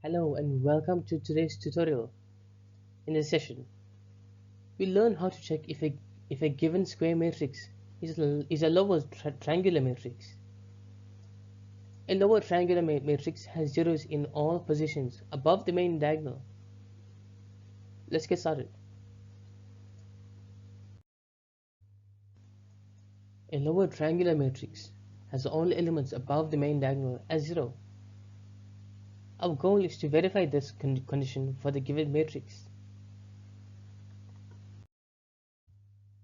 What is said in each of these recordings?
Hello and welcome to today's tutorial. In this session, we learn how to check if a given square matrix is a lower triangular matrix. A lower triangular matrix has zeros in all positions above the main diagonal. Let's get started. A lower triangular matrix has all elements above the main diagonal as 0. Our goal is to verify this condition for the given matrix.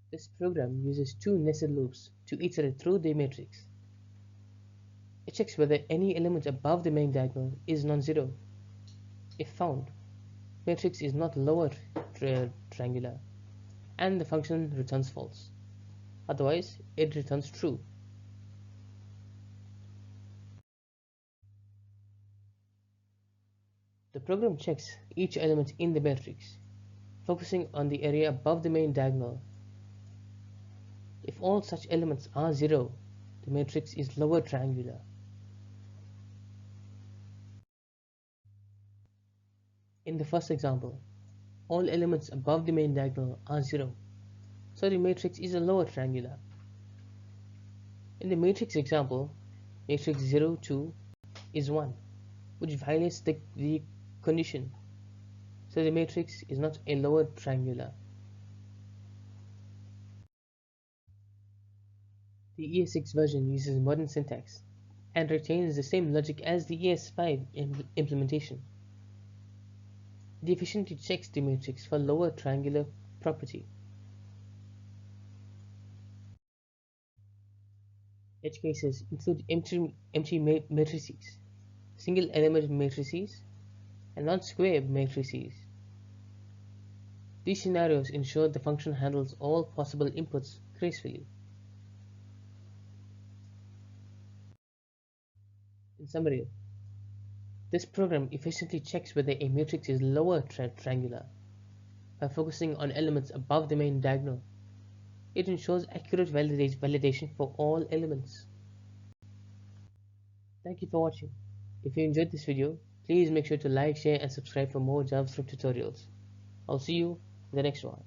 This program uses two nested loops to iterate through the matrix. It checks whether any element above the main diagonal is non-zero. If found, matrix is not lower triangular and the function returns false. Otherwise, it returns true. The program checks each element in the matrix, focusing on the area above the main diagonal. If all such elements are 0, the matrix is lower triangular. In the first example, all elements above the main diagonal are 0, so the matrix is a lower triangular. In the matrix example, matrix 0, 2 is 1, which violates the condition, so the matrix is not a lower triangular. The ES6 version uses modern syntax and retains the same logic as the ES5 implementation. It efficiently checks the matrix for lower triangular property. Edge cases include empty matrices, single element matrices, and non-square matrices. These scenarios ensure the function handles all possible inputs gracefully. In summary, this program efficiently checks whether a matrix is lower triangular by focusing on elements above the main diagonal. It ensures accurate validation for all elements. Thank you for watching. If you enjoyed this video, please make sure to like, share and subscribe for more JavaScript tutorials. I'll see you in the next one.